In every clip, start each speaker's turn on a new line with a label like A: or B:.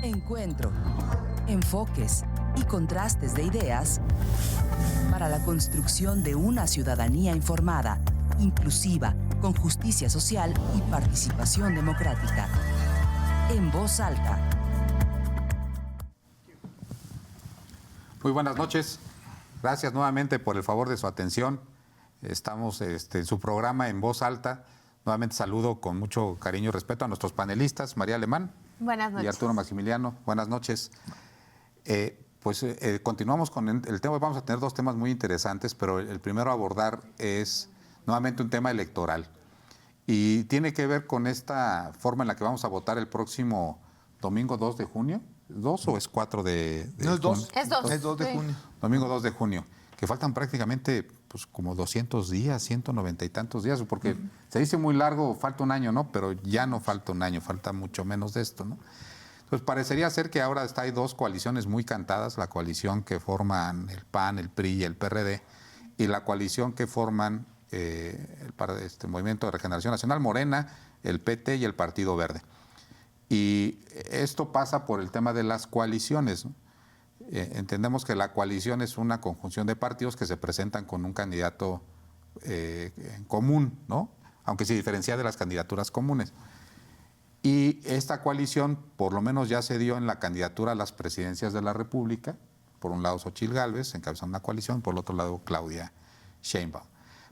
A: Encuentro, enfoques y contrastes de ideas para la construcción de una ciudadanía informada, inclusiva, con justicia social y participación democrática. En voz alta.
B: Muy buenas noches. Gracias nuevamente por el favor de su atención. Estamos en su programa En Voz Alta. Nuevamente saludo con mucho cariño y respeto a nuestros panelistas, María Alemán.
C: Buenas noches.
B: Y Arturo Maximiliano. Buenas noches. Continuamos con el tema. Vamos a tener dos temas muy interesantes, pero el primero a abordar es nuevamente un tema electoral. Y tiene que ver con esta forma en la que vamos a votar el próximo domingo 2 de junio. ¿2 o es 4 de
D: No, es 2.
C: Es 2.
D: Es 2 de junio.
B: Domingo 2 de junio. Que faltan prácticamente pues, como 200 días, 190 y tantos días, porque se dice muy largo, falta un año, ¿no? Pero ya no falta un año, falta mucho menos de esto, ¿no? Entonces parecería ser que ahora hay dos coaliciones muy cantadas, la coalición que forman el PAN, el PRI y el PRD, y la coalición que forman el Movimiento de Regeneración Nacional, Morena, el PT y el Partido Verde. Y esto pasa por el tema de las coaliciones, ¿no? Entendemos que la coalición es una conjunción de partidos que se presentan con un candidato en común, ¿no? Aunque se diferencia de las candidaturas comunes. Y esta coalición, por lo menos ya se dio en la candidatura a las presidencias de la República. Por un lado, Xóchitl Gálvez encabezando una coalición, por el otro lado, Claudia Sheinbaum.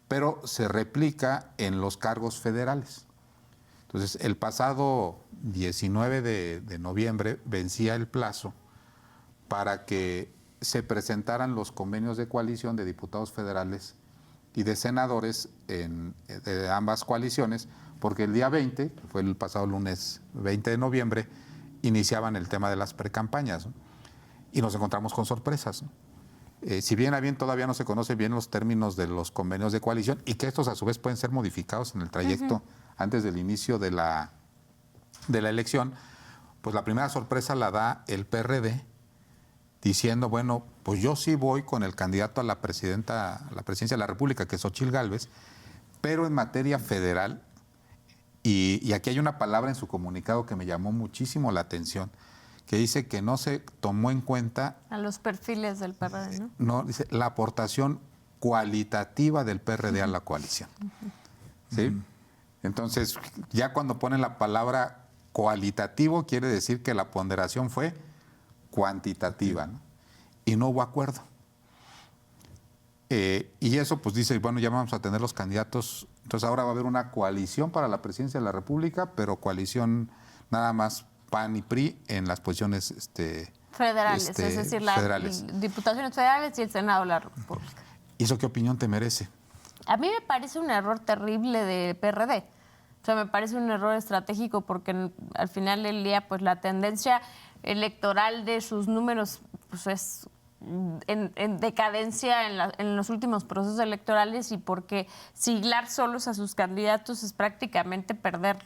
B: Pero se replica en los cargos federales. Entonces, el pasado 19 de noviembre vencía el plazo para que se presentaran los convenios de coalición de diputados federales y de senadores de ambas coaliciones, porque el día 20, que fue el pasado lunes 20 de noviembre, iniciaban el tema de las precampañas, ¿no? Y nos encontramos con sorpresas, ¿no? Si bien todavía no se conocen bien los términos de los convenios de coalición y que estos a su vez pueden ser modificados en el trayecto antes del inicio de la elección, pues la primera sorpresa la da el PRD, diciendo, bueno, pues yo sí voy con el candidato a la presidencia de la República, que es Xóchitl Gálvez, pero en materia federal, y aquí hay una palabra en su comunicado que me llamó muchísimo la atención, que dice que no se tomó en cuenta...
C: A los perfiles del PRD, ¿no?
B: No, dice la aportación cualitativa del PRD a la coalición. ¿Sí? Entonces, ya cuando ponen la palabra cualitativo, quiere decir que la ponderación fue cuantitativa, ¿no? Y no hubo acuerdo. Y eso pues dice, bueno, ya vamos a tener los candidatos, entonces ahora va a haber una coalición para la presidencia de la República, pero coalición nada más PAN y PRI en las posiciones
C: federales, es decir, las diputaciones federales y el Senado de la República.
B: ¿Y eso qué opinión te merece?
C: A mí me parece un error terrible de PRD. O sea, me parece un error estratégico porque al final del día, pues la tendencia electoral de sus números pues es en decadencia en los últimos procesos electorales, y porque siglar solos a sus candidatos es prácticamente perder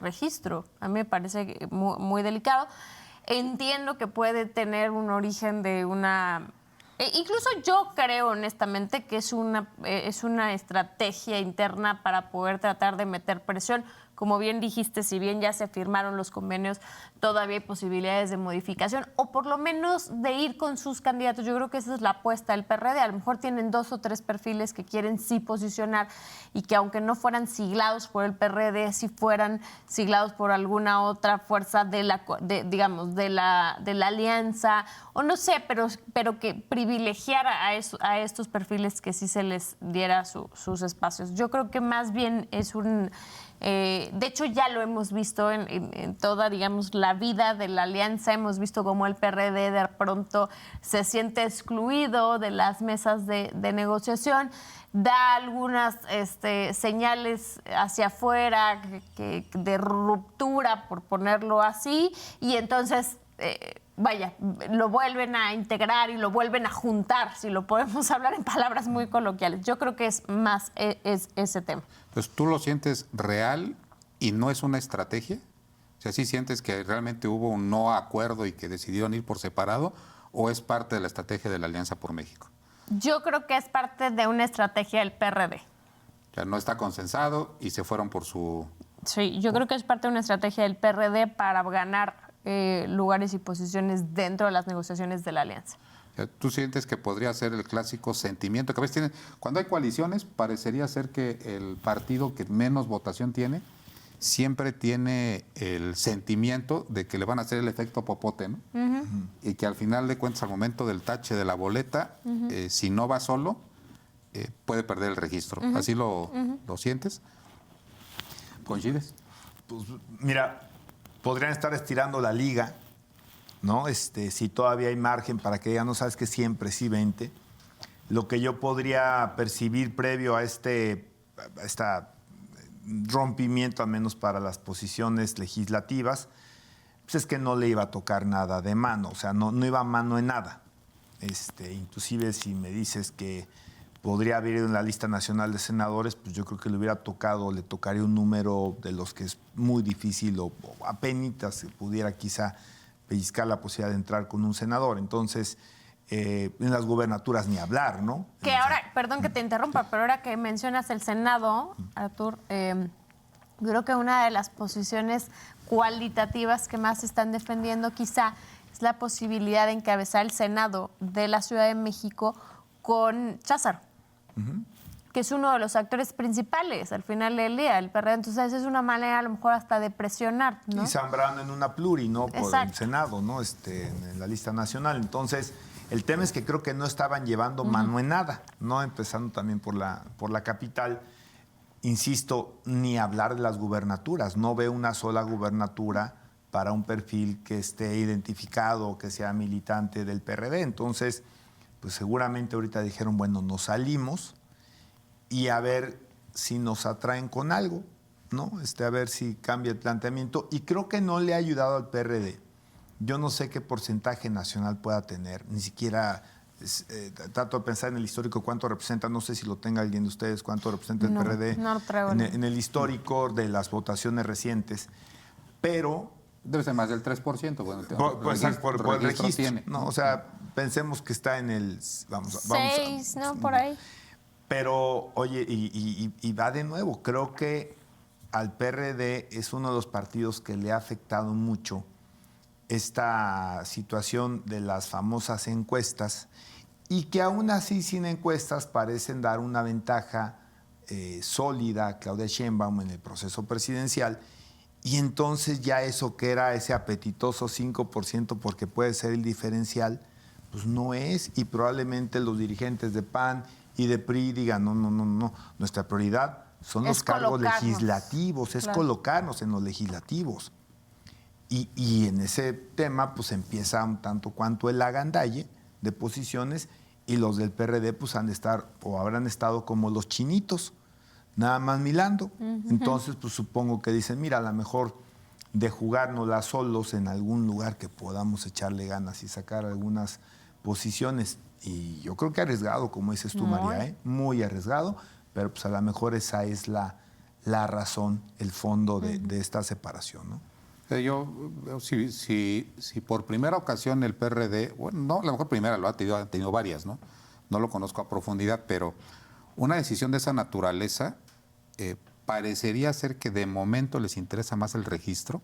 C: registro. A mí me parece muy, muy delicado. Entiendo que puede tener un origen de una... incluso yo creo honestamente que es una estrategia interna para poder tratar de meter presión. Como bien dijiste, si bien ya se firmaron los convenios, todavía hay posibilidades de modificación o por lo menos de ir con sus candidatos. Yo creo que esa es la apuesta del PRD. A lo mejor tienen 2 o 3 perfiles que quieren sí posicionar y que aunque no fueran siglados por el PRD, si fueran siglados por alguna otra fuerza de la alianza, o no sé, pero que privilegiara a estos perfiles, que sí se les diera sus espacios. Yo creo que más bien es un... de hecho, ya lo hemos visto en toda, digamos, la vida de la alianza. Hemos visto cómo el PRD de pronto se siente excluido de las mesas de negociación, da algunas señales hacia afuera de ruptura, por ponerlo así, y entonces... lo vuelven a integrar y lo vuelven a juntar, si lo podemos hablar en palabras muy coloquiales. Yo creo que es más es ese tema.
B: Entonces, ¿tú lo sientes real y no es una estrategia? O sea, ¿sí sientes que realmente hubo un no acuerdo y que decidieron ir por separado, o es parte de la estrategia de la Alianza por México?
C: Yo creo que es parte de una estrategia del PRD.
B: O sea, no está consensado y se fueron por su...
C: Sí, yo creo que es parte de una estrategia del PRD para ganar lugares y posiciones dentro de las negociaciones de la alianza.
B: ¿Tú sientes que podría ser el clásico sentimiento que a veces tienen? Cuando hay coaliciones, parecería ser que el partido que menos votación tiene siempre tiene el sentimiento de que le van a hacer el efecto popote, ¿no? Y que al final de cuentas, al momento del tache de la boleta, si no va solo, puede perder el registro. ¿Así lo sientes? ¿Coincides?
D: Pues mira, podrían estar estirando la liga, ¿no? Si todavía hay margen para que ya no sabes que siempre sí 20. Lo que yo podría percibir previo a esta rompimiento, al menos para las posiciones legislativas, pues es que no le iba a tocar nada de mano, o sea, no iba a mano en nada. Inclusive si me dices que podría haber ido en la lista nacional de senadores, pues yo creo que le tocaría un número de los que es muy difícil o apenitas se pudiera quizá pellizcar la posibilidad de entrar con un senador. Entonces, en las gubernaturas ni hablar, ¿no?
C: Que ahora, perdón que te interrumpa, pero ahora que mencionas el Senado, Artur, creo que una de las posiciones cualitativas que más están defendiendo quizá es la posibilidad de encabezar el Senado de la Ciudad de México con Cházaro, que es uno de los actores principales al final del día, el PRD. Entonces es una manera a lo mejor hasta de presionar, ¿no?
D: Y Zambrano en una pluri, ¿no? Por
C: Exacto.
D: el Senado, ¿no? En la lista nacional. Entonces, el tema es que creo que no estaban llevando mano en nada, ¿no? Empezando también por la capital. Insisto, ni hablar de las gubernaturas. No veo una sola gubernatura para un perfil que esté identificado o que sea militante del PRD. Entonces, pues seguramente ahorita dijeron, bueno, nos salimos y a ver si nos atraen con algo, ¿no? A ver si cambia el planteamiento. Y creo que no le ha ayudado al PRD. Yo no sé qué porcentaje nacional pueda tener, ni siquiera trato de pensar en el histórico cuánto representa, no sé si lo tenga alguien de ustedes, cuánto representa el PRD
C: no lo traigo,
D: en el histórico de las votaciones recientes, pero...
B: Debe ser más del 3%. Bueno,
D: por el registro
B: tiene.
D: ¿no? O sea, pensemos que está en el...
C: 6, ¿no? Por ahí.
D: Pero, oye, y va de nuevo, creo que al PRD es uno de los partidos que le ha afectado mucho esta situación de las famosas encuestas y que aún así sin encuestas parecen dar una ventaja sólida a Claudia Sheinbaum en el proceso presidencial, y entonces ya eso que era ese apetitoso 5% porque puede ser el diferencial, pues no es, y probablemente los dirigentes de PAN y de PRI digan, no, nuestra prioridad son los cargos legislativos, es colocarnos en los legislativos. Y en ese tema pues empieza un tanto cuanto el agandalle de posiciones, y los del PRD pues han de estar o habrán estado como los chinitos, nada más milando. Entonces pues supongo que dicen, mira, a lo mejor de jugárnosla solos en algún lugar que podamos echarle ganas y sacar algunas posiciones. Y yo creo que arriesgado, como dices tú, María, muy arriesgado, pero pues a lo mejor esa es la razón, el fondo de esta separación, ¿no?
B: Yo, si por primera ocasión el PRD, bueno, no, a lo mejor primera, ha tenido varias, ¿no? No lo conozco a profundidad, pero una decisión de esa naturaleza parecería ser que de momento les interesa más el registro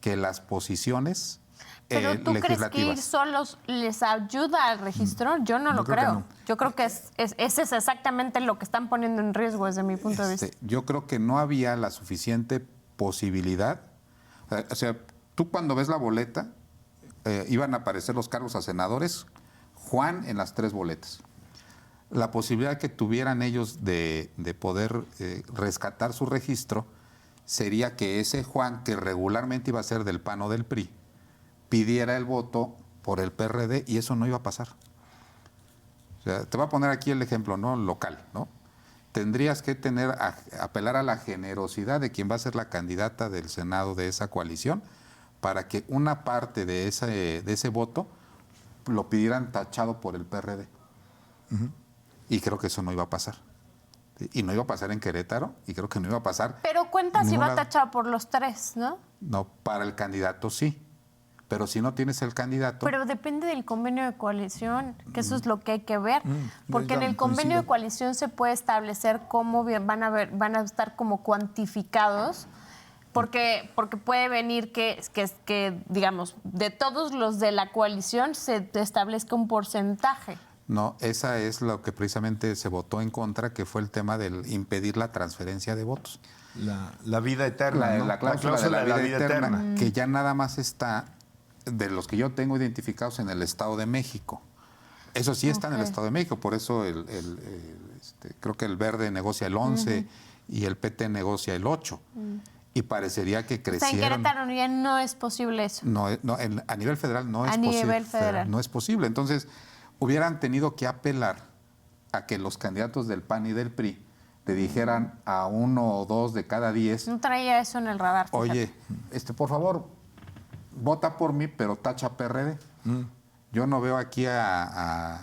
B: que las posiciones
C: ¿Pero tú
B: legislativas.
C: crees que ir solos les ayuda al registro? Yo no lo creo.
D: No.
C: Yo creo que ese es exactamente lo que están poniendo en riesgo desde mi punto de vista.
B: Yo creo que no había la suficiente posibilidad. O sea, tú cuando ves la boleta, iban a aparecer los cargos a senadores, Juan en las 3 boletas. La posibilidad que tuvieran ellos de poder rescatar su registro sería que ese Juan, que regularmente iba a ser del PAN o del PRI, pidiera el voto por el PRD, y eso no iba a pasar. O sea, te voy a poner aquí el ejemplo, ¿no? Local, ¿no? Tendrías que apelar a la generosidad de quien va a ser la candidata del Senado de esa coalición para que una parte de ese voto lo pidieran tachado por el PRD. Y creo que eso no iba a pasar. Y no iba a pasar en Querétaro, y creo que no iba a pasar...
C: Pero cuenta si va tachado por los 3, ¿no?
B: No, para el candidato sí. Pero si no tienes el candidato...
C: Pero depende del convenio de coalición, que eso es lo que hay que ver. Porque en el convenio de coalición se puede establecer cómo van a estar como cuantificados Porque puede venir que, digamos, de todos los de la coalición se establezca un porcentaje.
B: No, esa es lo que precisamente se votó en contra, que fue el tema del impedir la transferencia de votos.
D: La vida eterna, ¿no?
B: La cláusula de la vida eterna, que ya nada más está, de los que yo tengo identificados, en el Estado de México. Eso sí está en el Estado de México, por eso creo que el Verde negocia el 11 y el PT negocia el 8. Y parecería que crecieron.
C: O sea, en Querétaro ya no es posible eso.
B: A nivel federal no es
C: a
B: posible.
C: Nivel federal.
B: No es posible. Entonces, hubieran tenido que apelar a que los candidatos del PAN y del PRI le dijeran a 1 o 2 de cada 10.
C: No traía eso en el radar. Fíjate.
B: Oye, por favor, vota por mí, pero tacha PRD. Yo no veo aquí a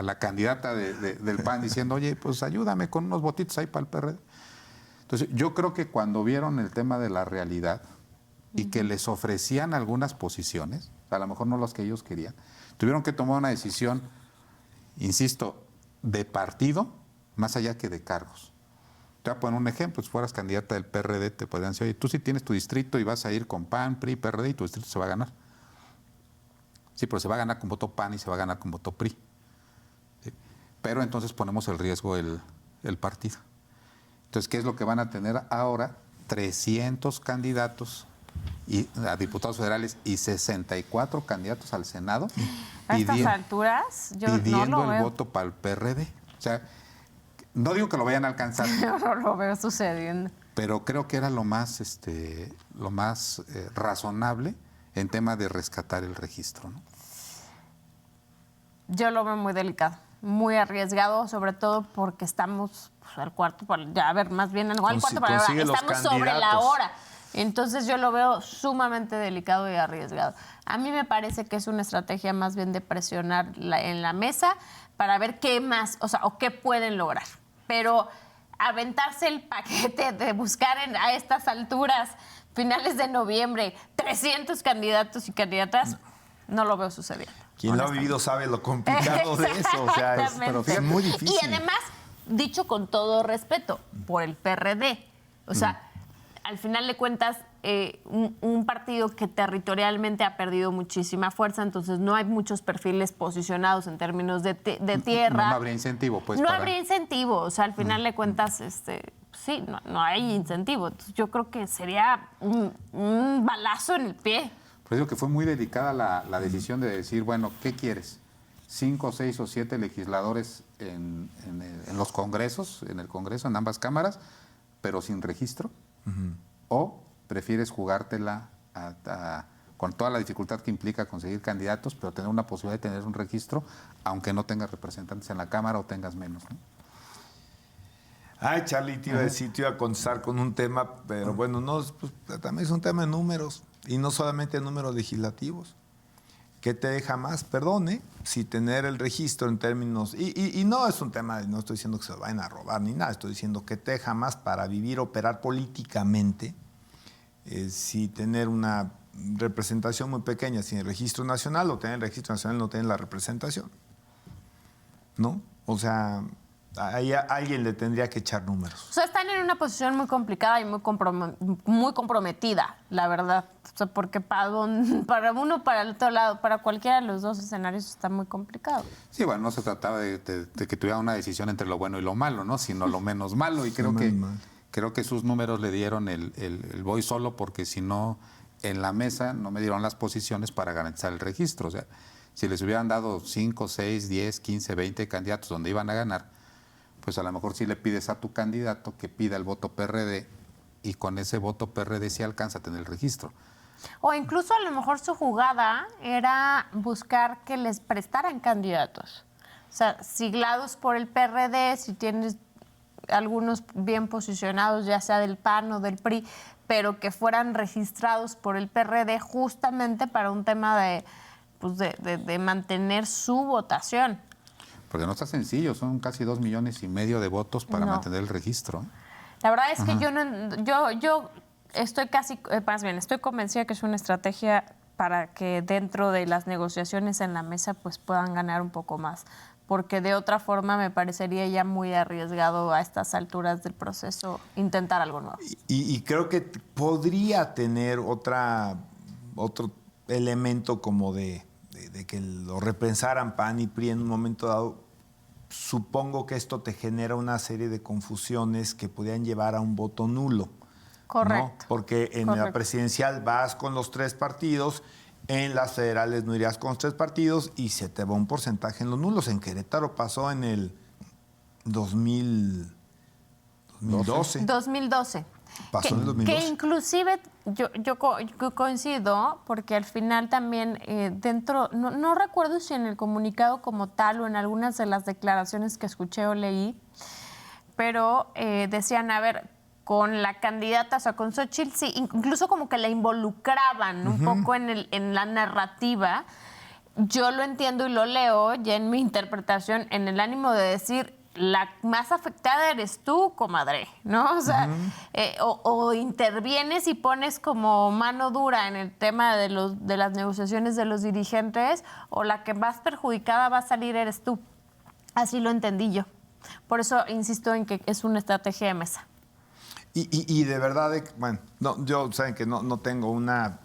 B: la candidata del PAN diciendo, oye, pues ayúdame con unos votitos ahí para el PRD. Entonces, yo creo que cuando vieron el tema de la realidad y que les ofrecían algunas posiciones, a lo mejor no las que ellos querían, tuvieron que tomar una decisión, insisto, de partido, más allá que de cargos. Te voy a poner un ejemplo. Si fueras candidata del PRD, te podrían decir, oye, tú sí tienes tu distrito y vas a ir con PAN, PRI, PRD y tu distrito se va a ganar. Sí, pero se va a ganar con voto PAN y se va a ganar con voto PRI. ¿Sí? Pero entonces ponemos el riesgo el partido. Entonces, ¿qué es lo que van a tener ahora? 300 candidatos a diputados federales y 64 candidatos al Senado.
C: A estas alturas, yo
B: pidiendo
C: no lo veo.
B: el voto para el PRD. O sea, no digo que lo vayan a alcanzar.
C: Yo no lo veo sucediendo.
B: Pero creo que era lo más razonable en tema de rescatar el registro, ¿no?
C: Yo lo veo muy delicado, muy arriesgado, sobre todo porque estamos al cuarto para, más bien al cuarto para la hora. Estamos sobre la hora. Entonces yo lo veo sumamente delicado y arriesgado. A mí me parece que es una estrategia más bien de presionar en la mesa para ver qué más, o qué pueden lograr. Pero aventarse el paquete de buscar a estas alturas, finales de noviembre, 300 candidatos y candidatas, no lo veo sucediendo.
D: Quien lo ha vivido sabe lo complicado de eso. O sea, es muy difícil.
C: Y además, dicho con todo respeto, por el PRD. O sea, al final de cuentas, un partido que territorialmente ha perdido muchísima fuerza, entonces no hay muchos perfiles posicionados en términos de tierra.
B: No habría incentivo, pues.
C: No habría incentivo. O sea, al final de cuentas, sí, no hay incentivo. Entonces, yo creo que sería un balazo en el pie.
B: Pues digo que fue muy delicada la decisión de decir, bueno, ¿qué quieres? 5, 6 o 7 legisladores en los congresos, en el Congreso, en ambas cámaras, pero sin registro. ¿O prefieres jugártela con toda la dificultad que implica conseguir candidatos, pero tener una posibilidad de tener un registro, aunque no tengas representantes en la Cámara o tengas menos, ¿no?
D: Ay, Charlie, te iba a decir, te iba a contestar con un tema, pero bueno, no, pues, también es un tema de números, y no solamente números legislativos. ¿Qué te deja más? Perdone, si tener el registro en términos... Y no es un tema, no estoy diciendo que se lo vayan a robar ni nada, estoy diciendo que te deja más para vivir, operar políticamente, si tener una representación muy pequeña sin el registro nacional, o tener el registro nacional no tener la representación. ¿No? O sea, ahí alguien le tendría que echar números.
C: O sea, están en una posición muy complicada y muy comprometida, la verdad. O sea, porque para uno, para el otro lado, para cualquiera de los dos escenarios está muy complicado.
B: Sí, bueno, no se trataba de que tuviera una decisión entre lo bueno y lo malo, ¿no? Sino lo menos malo. Y creo que sus números le dieron el voy solo, porque si no, en la mesa no me dieron las posiciones para garantizar el registro. O sea, si les hubieran dado 5, 6, 10, 15, 20 candidatos donde iban a ganar, pues a lo mejor sí le pides a tu candidato que pida el voto PRD, y con ese voto PRD sí alcanza a tener el registro.
C: O incluso a lo mejor su jugada era buscar que les prestaran candidatos. O sea, siglados por el PRD, si tienes algunos bien posicionados, ya sea del PAN o del PRI, pero que fueran registrados por el PRD justamente para un tema de mantener su votación.
B: Porque no está sencillo, son casi 2,5 millones de votos para mantener el registro.
C: La verdad es que yo estoy estoy convencida que es una estrategia para que dentro de las negociaciones en la mesa pues puedan ganar un poco más porque de otra forma me parecería ya muy arriesgado a estas alturas del proceso intentar algo nuevo.
D: Y creo que podría tener otro elemento como de que lo repensaran PAN y PRI en un momento dado. Supongo que esto te genera una serie de confusiones que podrían llevar a un voto nulo.
C: Correcto.
D: ¿No? Porque en la presidencial vas con los 3 partidos, en las federales no irías con los 3 partidos y se te va un porcentaje en los nulos. En Querétaro pasó en el 2012.
C: 2012.
D: Pasó en el 2012.
C: Que inclusive yo coincido, porque al final también dentro, no recuerdo si en el comunicado como tal o en algunas de las declaraciones que escuché o leí, pero decían, a ver, con la candidata, o sea, con Xóchitl, sí, incluso como que la involucraban un poco en la narrativa. Yo lo entiendo y lo leo ya en mi interpretación, en el ánimo de decir, la más afectada eres tú, comadre, ¿no? O sea, o intervienes y pones como mano dura en el tema de las negociaciones de los dirigentes, o la que más perjudicada va a salir eres tú. Así lo entendí yo. Por eso insisto en que es una estrategia de mesa.
D: Y de verdad, bueno, yo saben que no tengo una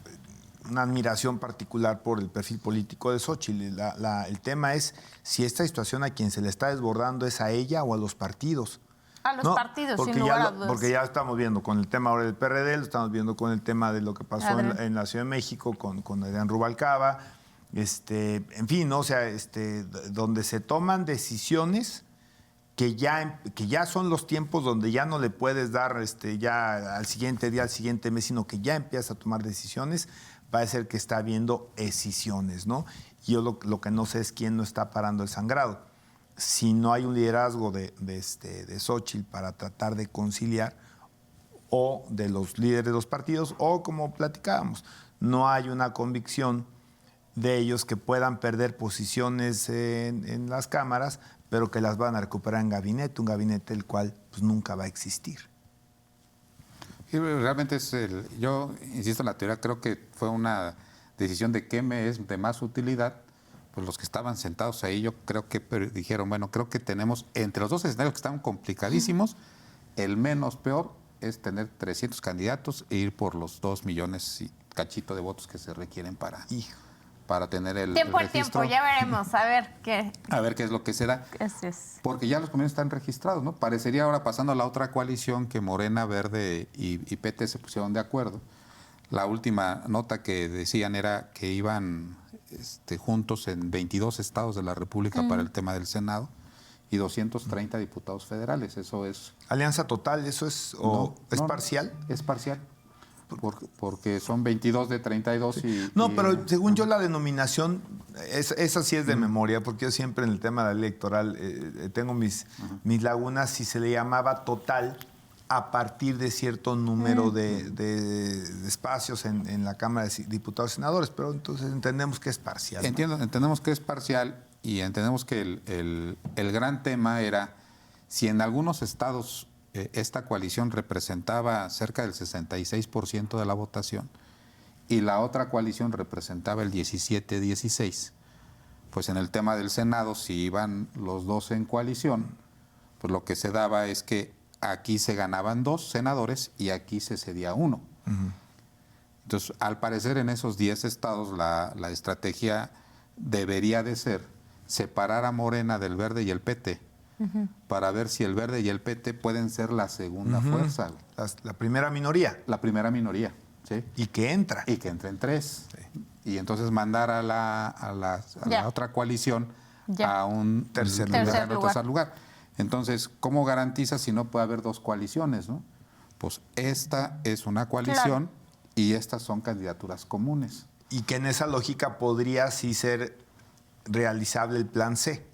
D: admiración particular por el perfil político de Xóchitl. El tema es si esta situación a quien se le está desbordando es a ella o a los partidos.
C: A los partidos, sin lugar a dudas.
D: Porque ya estamos viendo con el tema ahora del PRD, lo estamos viendo con el tema de lo que pasó en la Ciudad de México con Adrián Rubalcaba. En fin, ¿no? O sea, donde se toman decisiones que ya son los tiempos donde ya no le puedes dar ya al siguiente día, al siguiente mes, sino que ya empiezas a tomar decisiones, va a ser que está habiendo escisiones, ¿no? Y yo lo que no sé es quién no está parando el sangrado. Si no hay un liderazgo de Xóchitl para tratar de conciliar, o de los líderes de los partidos, o como platicábamos, no hay una convicción de ellos que puedan perder posiciones en las cámaras, pero que las van a recuperar en gabinete, un gabinete el cual pues, nunca va a existir.
B: Y realmente yo insisto en la teoría, creo que fue una decisión de qué me es de más utilidad. Pues los que estaban sentados ahí, yo creo que dijeron, bueno, creo que tenemos, entre los dos escenarios que estaban complicadísimos, el menos peor es tener 300 candidatos e ir por los 2 millones y cachito de votos que se requieren para tener el
C: tiempo
B: al
C: tiempo, ya veremos, a ver qué.
B: A ver qué es lo que se da.
C: Es.
B: Porque ya los convenios están registrados, ¿no? Parecería ahora, pasando a la otra coalición, que Morena, Verde y PT se pusieron de acuerdo. La última nota que decían era que iban juntos en 22 estados de la República para el tema del Senado y 230 diputados federales. Eso es...
D: ¿Alianza total? ¿Eso es es parcial?
B: Es parcial. Porque son 22 de 32 y...
D: No, pero según yo la denominación, esa sí es de memoria, porque yo siempre en el tema electoral tengo mis lagunas, si se le llamaba total a partir de cierto número de espacios en la Cámara de Diputados y Senadores, pero entonces entendemos que es parcial. ¿No?
B: Entendemos que es parcial y entendemos que el gran tema era si en algunos estados esta coalición representaba cerca del 66% de la votación y la otra coalición representaba el 17-16. Pues en el tema del Senado, si iban los dos en coalición, pues lo que se daba es que aquí se ganaban 2 senadores y aquí se cedía 1. Entonces, al parecer en esos 10 estados la estrategia debería de ser separar a Morena del Verde y el PT, para ver si el Verde y el PT pueden ser la segunda fuerza.
D: La primera minoría.
B: La primera minoría, ¿sí?
D: Y que entra.
B: Y que entre en 3. Sí. Y entonces mandar a la otra coalición a un tercer lugar. Entonces, ¿cómo garantiza si no puede haber 2 coaliciones, no? Pues esta es una coalición y estas son candidaturas comunes.
D: Y que en esa lógica podría sí ser realizable el plan C.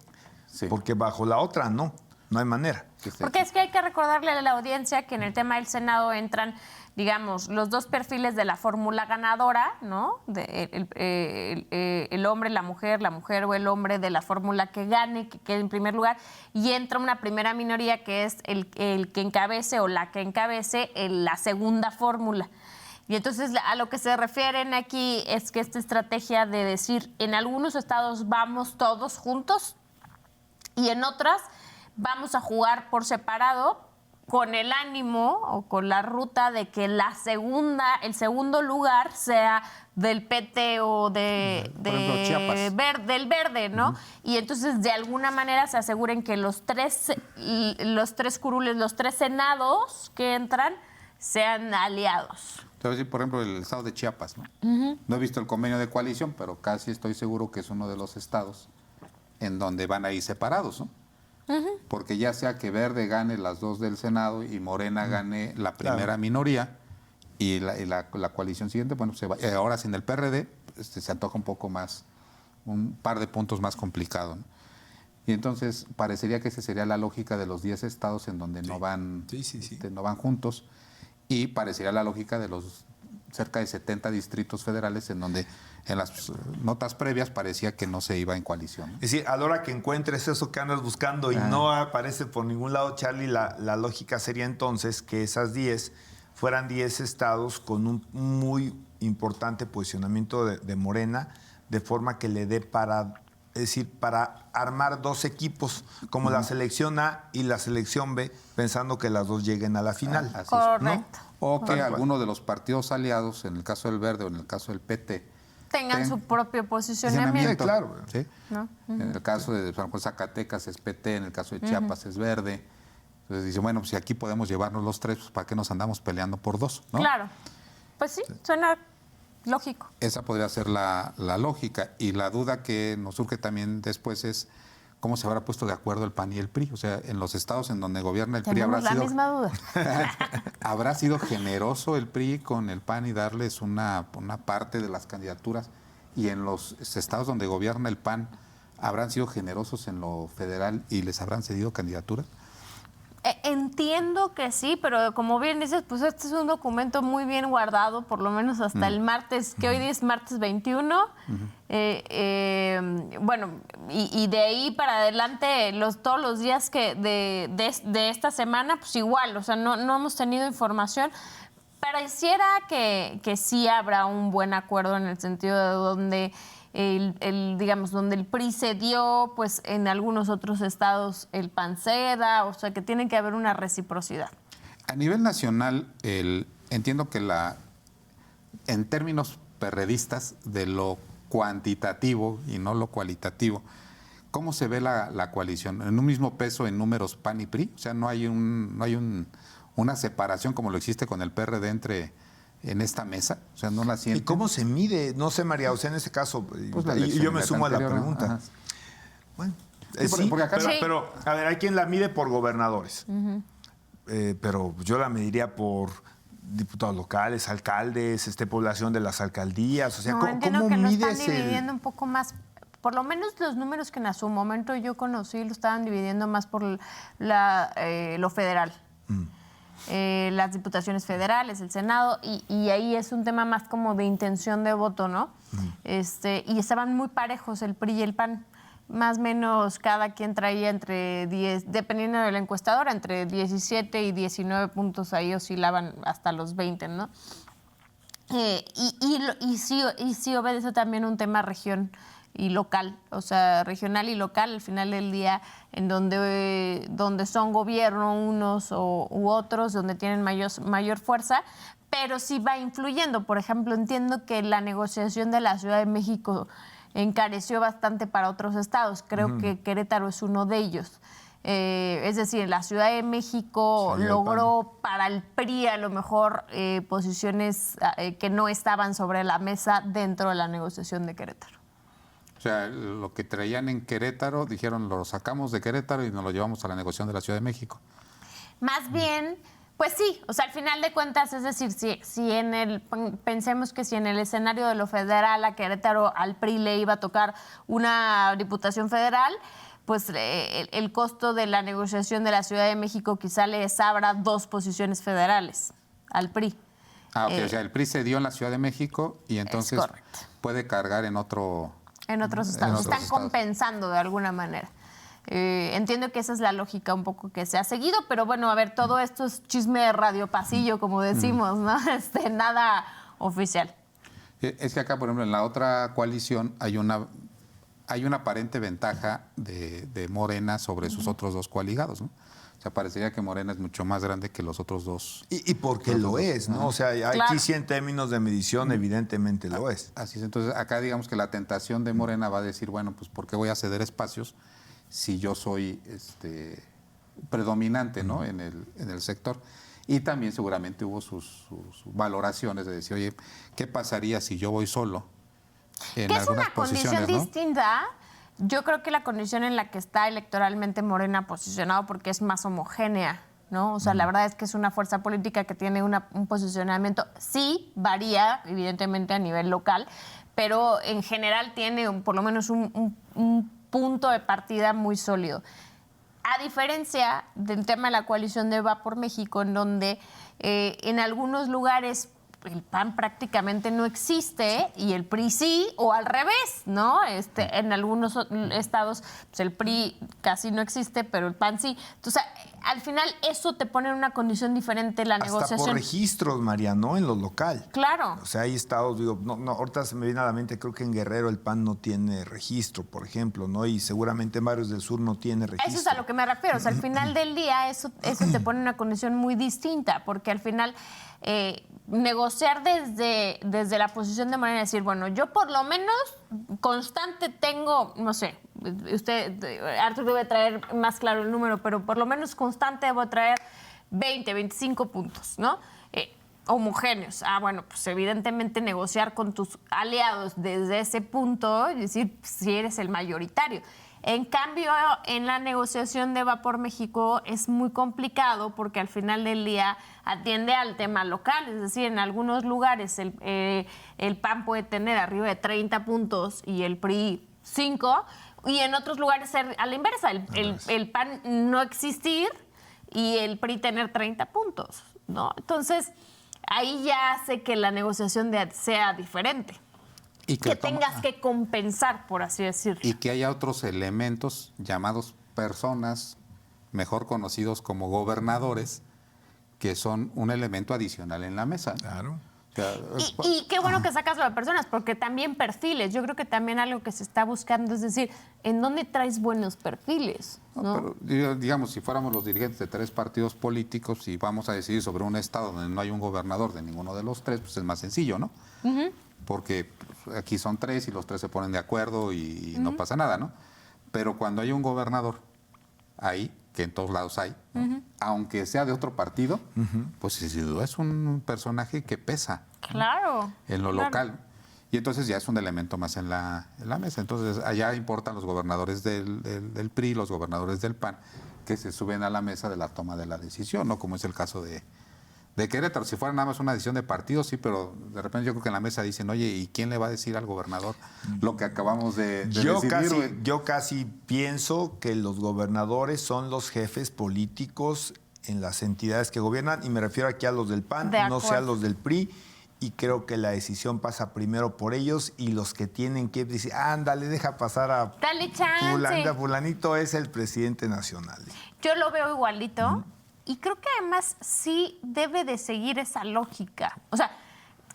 D: Sí. Porque bajo la otra no hay manera.
C: Porque es que hay que recordarle a la audiencia que en el tema del Senado entran, digamos, los 2 perfiles de la fórmula ganadora, ¿no? El hombre, la mujer o el hombre de la fórmula que gane, que quede en primer lugar, y entra una primera minoría que es el que encabece o la que encabece la segunda fórmula. Y entonces a lo que se refieren aquí es que esta estrategia de decir en algunos estados vamos todos juntos, y en otras vamos a jugar por separado con el ánimo o con la ruta de que el segundo lugar sea del PT o
B: Por ejemplo, Chiapas.
C: del Verde, ¿no? Y entonces de alguna manera se aseguren que los tres curules, los 3 senados que entran sean aliados.
B: Te voy a decir, por ejemplo, el estado de Chiapas, ¿no? No he visto el convenio de coalición, pero casi estoy seguro que es uno de los estados en donde van a ir separados, ¿no? Porque ya sea que Verde gane las 2 del Senado y Morena gane la primera minoría y la coalición siguiente, bueno, ahora sin el PRD se antoja un poco más, un par de puntos más complicado, ¿no? Y entonces parecería que esa sería la lógica de los 10 estados en donde no van no van juntos, y parecería la lógica de los cerca de 70 distritos federales en donde en las notas previas parecía que no se iba en coalición.
D: Es decir, a la hora que encuentres eso que andas buscando y no aparece por ningún lado, Charlie, la lógica sería entonces que esas 10 fueran 10 estados con un muy importante posicionamiento de Morena, de forma que le dé para armar 2 equipos, como la selección A y la selección B, pensando que las 2 lleguen a la final.
B: Así es.
C: Correcto.
B: O que alguno de los partidos aliados, en el caso del Verde o en el caso del PT,
C: tengan su propio posicionamiento.
D: Claro.
B: ¿Sí?
C: ¿No?
B: En el caso de Zacatecas es PT, en el caso de Chiapas es Verde. Entonces dice, bueno, pues si aquí podemos llevarnos los 3, pues ¿para qué nos andamos peleando por 2? ¿No?
C: Claro. Pues sí, suena lógico.
B: Esa podría ser la lógica. Y la duda que nos surge también después es cómo se habrá puesto de acuerdo el PAN y el PRI. O sea, en los estados en donde gobierna el PRI
C: Tenemos la misma duda.
B: ¿Habrá sido generoso el PRI con el PAN y darles una parte de las candidaturas? Y en los estados donde gobierna el PAN, ¿habrán sido generosos en lo federal y les habrán cedido candidaturas?
C: Entiendo que sí, pero como bien dices, pues este es un documento muy bien guardado, por lo menos hasta el martes, que hoy día es martes 21. Bueno, y de ahí para adelante, todos los días que de esta semana, pues igual, o sea, no hemos tenido información. Pareciera que sí habrá un buen acuerdo en el sentido de donde digamos, donde el PRI cedió, pues en algunos otros estados el PAN ceda, o sea que tiene que haber una reciprocidad.
B: A nivel nacional, entiendo que en términos perredistas de lo cuantitativo y no lo cualitativo, ¿cómo se ve la coalición? ¿En un mismo peso en números PAN y PRI? O sea, no hay una separación como lo existe con el PRD en esta mesa, o sea, no la sienten.
D: ¿Y cómo se mide? No sé, María, o sea, en ese caso,
B: pues
D: y yo me sumo a la pregunta.
B: ¿No?
D: Bueno,
B: sí, porque acá
D: pero, a ver, hay quien la mide por gobernadores, pero yo la mediría por diputados locales, alcaldes, población de las alcaldías, o sea,
C: no, entiendo
D: ¿cómo
C: que lo
D: mides
C: están dividiendo un poco más? Por lo menos los números que en su momento yo conocí lo estaban dividiendo más por lo federal. Las diputaciones federales, el Senado, y ahí es un tema más como de intención de voto, ¿no? Y estaban muy parejos el PRI y el PAN. Más o menos cada quien traía entre 10, dependiendo de la encuestadora, entre 17 y 19 puntos, ahí oscilaban hasta los 20, ¿no? Y sí obedece también un tema región y local, o sea, regional y local, al final del día, en donde son gobierno unos u otros, donde tienen mayor fuerza, pero sí va influyendo. Por ejemplo, entiendo que la negociación de la Ciudad de México encareció bastante para otros estados. Creo que Querétaro es uno de ellos. Es decir, la Ciudad de México logró para el PRI a lo mejor posiciones que no estaban sobre la mesa dentro de la negociación de Querétaro.
B: O sea, lo que traían en Querétaro, dijeron, lo sacamos de Querétaro y nos lo llevamos a la negociación de la Ciudad de México.
C: Más bien, pues sí, o sea, al final de cuentas, es decir, pensemos que si en el escenario de lo federal a Querétaro al PRI le iba a tocar una diputación federal, pues el costo de la negociación de la Ciudad de México quizá les abra 2 posiciones federales al PRI.
B: Ah, ok, o sea, el PRI se dio en la Ciudad de México y entonces puede cargar en otros estados.
C: Están compensando de alguna manera. Entiendo que esa es la lógica un poco que se ha seguido, pero bueno, a ver, todo esto es chisme de radio pasillo, como decimos, ¿no? Nada oficial.
B: Es que acá, por ejemplo, en la otra coalición hay hay una aparente ventaja de Morena sobre sus otros dos coaligados, ¿no? O sea, parecería que Morena es mucho más grande que los otros dos.
D: Y porque lo es, ¿no? O sea, aquí
C: Claro.
D: sí en términos de medición evidentemente lo es.
B: Así es. Entonces, acá digamos que la tentación de Morena va a decir, bueno, pues ¿por qué voy a ceder espacios si yo soy predominante, ¿no? en el sector? Y también seguramente hubo sus valoraciones de decir, oye, ¿qué pasaría si yo voy solo en
C: Que es
B: algunas
C: una condición
B: posiciones, ¿no?
C: distinta. Yo creo que la condición en la que está electoralmente Morena posicionado porque es más homogénea, ¿no? O sea, la verdad es que es una fuerza política que tiene un posicionamiento, sí, varía evidentemente a nivel local, pero en general tiene por lo menos un punto de partida muy sólido. A diferencia del tema de la coalición de Va por México, en donde en algunos lugares el PAN prácticamente no existe y el PRI sí, o al revés, ¿no? En algunos estados pues el PRI casi no existe, pero el PAN sí. Entonces, al final eso te pone en una condición diferente la
D: Hasta
C: negociación.
D: por registros, María, ¿no? En lo local.
C: Claro.
D: O sea, hay estados, digo, no, ahorita se me viene a la mente, creo que en Guerrero el PAN no tiene registro, por ejemplo, ¿no? Y seguramente en varios del sur no tiene registro.
C: Eso es a lo que me refiero. O sea, al final del día eso te pone en una condición muy distinta, porque al final negociar desde la posición de Morena, decir, bueno, yo por lo menos constante tengo, no sé, Arturo debe traer más claro el número, pero por lo menos constante debo traer 20, 25 puntos, ¿no? Homogéneos. Bueno, pues evidentemente negociar con tus aliados desde ese punto, es decir, si eres el mayoritario. En cambio, en la negociación de Va por México es muy complicado porque al final del día atiende al tema local. Es decir, en algunos lugares el PAN puede tener arriba de 30 puntos y el PRI 5, y en otros lugares ser a la inversa, el PAN no existir y el PRI tener 30 puntos, ¿no? Entonces, ahí ya hace que la negociación sea diferente.
B: Y
C: que tengas que compensar, por así decirlo.
B: Y que haya otros elementos llamados personas, mejor conocidos como gobernadores, que son un elemento adicional en la mesa.
D: Claro.
B: O sea,
C: y qué bueno que sacas lo de personas, porque también perfiles. Yo creo que también algo que se está buscando es decir, ¿en dónde traes buenos perfiles? ¿No?
B: Pero, digamos, si fuéramos los dirigentes de 3 partidos políticos y vamos a decidir sobre un estado donde no hay un gobernador de ninguno de los 3, pues es más sencillo, ¿no? Porque aquí son 3 y los 3 se ponen de acuerdo y no pasa nada, ¿no? Pero cuando hay un gobernador ahí, que en todos lados hay, ¿no? Aunque sea de otro partido, pues sin duda es un personaje que pesa.
C: Claro.
B: En lo local. Y entonces ya es un elemento más en la mesa. Entonces allá importan los gobernadores del PRI, los gobernadores del PAN, que se suben a la mesa de la toma de la decisión, ¿no? Como es el caso de Querétaro. Si fuera nada más una decisión de partido, sí, pero de repente yo creo que en la mesa dicen, oye, ¿y quién le va a decir al gobernador lo que acabamos de decidir?
D: Yo casi pienso que los gobernadores son los jefes políticos en las entidades que gobiernan, y me refiero aquí a los del PAN, no sea a los del PRI, y creo que la decisión pasa primero por ellos, y los que tienen que decir, ándale, deja pasar a
C: Dale chance.
D: fulanito es el presidente nacional.
C: Yo lo veo igualito. Y creo que además sí debe de seguir esa lógica. O sea,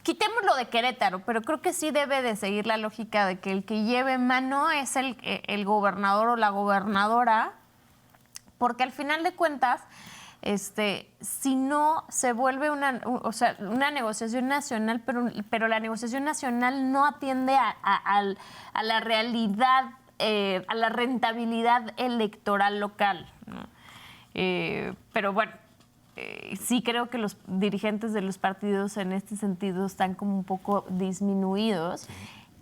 C: quitemos lo de Querétaro, pero creo que sí debe de seguir la lógica de que el que lleve mano es el gobernador o la gobernadora, porque al final de cuentas, si no se vuelve una negociación nacional, pero la negociación nacional no atiende a la realidad, a la rentabilidad electoral local, ¿no? Pero bueno, sí creo que los dirigentes de los partidos en este sentido están como un poco disminuidos. Sí.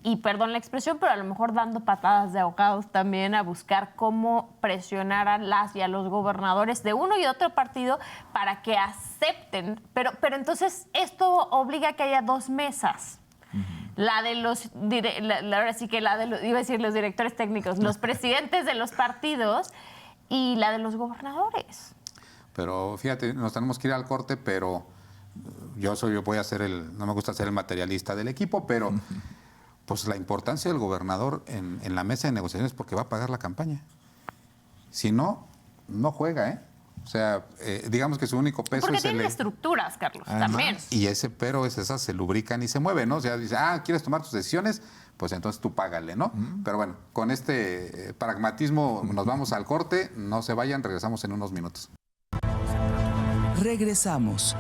C: Y perdón la expresión, pero a lo mejor dando patadas de ahogados también a buscar cómo presionar a las y a los gobernadores de uno y otro partido para que acepten. Pero entonces esto obliga a que haya 2 mesas. La de los, ahora sí que iba a decir los directores técnicos, los presidentes de los partidos y la de los gobernadores.
B: Pero fíjate, nos tenemos que ir al corte, pero yo voy a ser no me gusta ser el materialista del equipo, pero pues la importancia del gobernador en la mesa de negociaciones, porque va a pagar la campaña. Si no, no juega, ¿eh? O O sea, digamos que su único peso
C: Porque
B: es
C: tienen estructuras, Carlos,
D: Además,
C: también.
B: Y esas se lubrican y se mueven, ¿no? O sea, dice, ¿quieres tomar tus decisiones? Pues entonces tú págale, ¿no? Pero bueno, con este pragmatismo nos vamos al corte. No se vayan, regresamos en unos minutos.
A: Regresamos.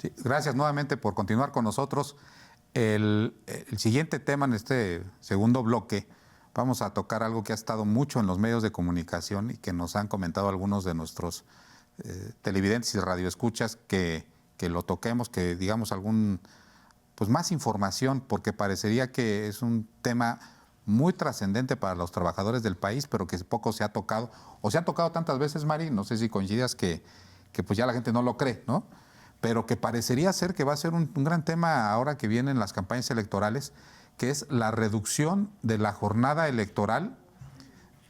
B: Sí, gracias nuevamente por continuar con nosotros. El siguiente tema en este segundo bloque, vamos a tocar algo que ha estado mucho en los medios de comunicación y que nos han comentado algunos de nuestros televidentes y radioescuchas que lo toquemos, que digamos pues más información, porque parecería que es un tema muy trascendente para los trabajadores del país, pero que poco se ha tocado, o se ha tocado tantas veces, Mari, no sé si coincidas que pues ya la gente no lo cree, ¿no? Pero que parecería ser que va a ser un gran tema ahora que vienen las campañas electorales, que es la reducción de la jornada electoral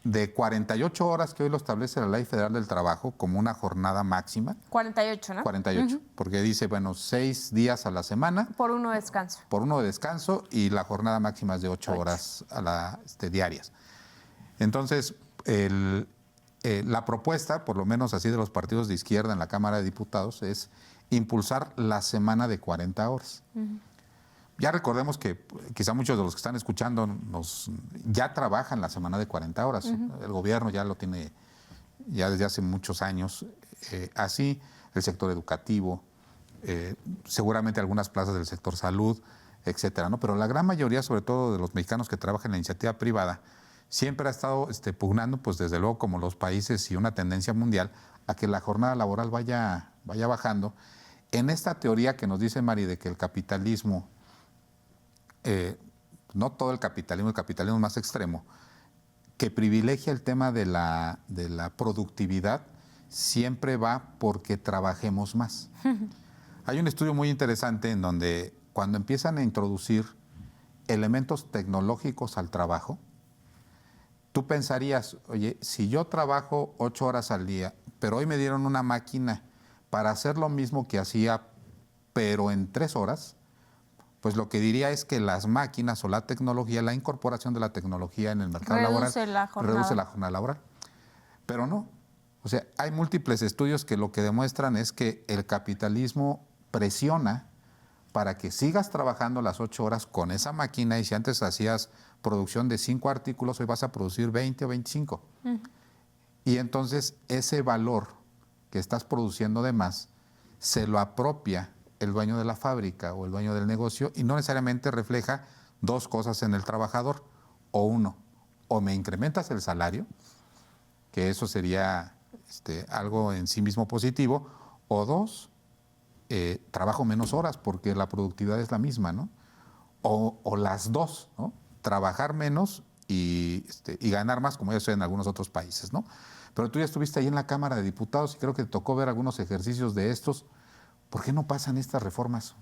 B: de 48 horas que hoy lo establece la Ley Federal del Trabajo como una jornada máxima.
C: 48, ¿no?
B: 48, porque dice, 6 días a la semana.
C: Por uno de descanso.
B: Por uno de descanso y la jornada máxima es de 8 horas diarias. Entonces, la propuesta, por lo menos así de los partidos de izquierda en la Cámara de Diputados, es impulsar la semana de 40 horas. Ya recordemos que quizá muchos de los que están escuchando ya trabajan la semana de 40 horas. El gobierno ya lo tiene ya desde hace muchos años. Así, el sector educativo, seguramente algunas plazas del sector salud, etcétera, ¿no? Pero la gran mayoría, sobre todo de los mexicanos que trabajan en la iniciativa privada, siempre ha estado pugnando, pues desde luego como los países y una tendencia mundial, a que la jornada laboral vaya bajando. En esta teoría que nos dice Mari de que el capitalismo, no todo el capitalismo más extremo, que privilegia el tema de la productividad, siempre va porque trabajemos más. Hay un estudio muy interesante en donde cuando empiezan a introducir elementos tecnológicos al trabajo, tú pensarías, oye, si yo trabajo 8 horas al día, pero hoy me dieron una máquina para hacer lo mismo que hacía, pero en 3 horas, pues lo que diría es que las máquinas o la tecnología, la incorporación de la tecnología en el mercado laboral reduce la jornada laboral. Pero no. O sea, hay múltiples estudios que lo que demuestran es que el capitalismo presiona para que sigas trabajando las 8 horas con esa máquina, y si antes hacías producción de 5 artículos, hoy vas a producir 20 o 25. Y entonces ese valor que estás produciendo de más se lo apropia el dueño de la fábrica o el dueño del negocio, y no necesariamente refleja dos cosas en el trabajador. O uno, o me incrementas el salario, que eso sería algo en sí mismo positivo, o dos, trabajo menos horas porque la productividad es la misma, ¿no? O las dos, ¿no? Trabajar menos y ganar más, como ya sucede en algunos otros países, ¿no? Pero tú ya estuviste ahí en la Cámara de Diputados y creo que te tocó ver algunos ejercicios de estos. ¿Por qué no pasan estas reformas?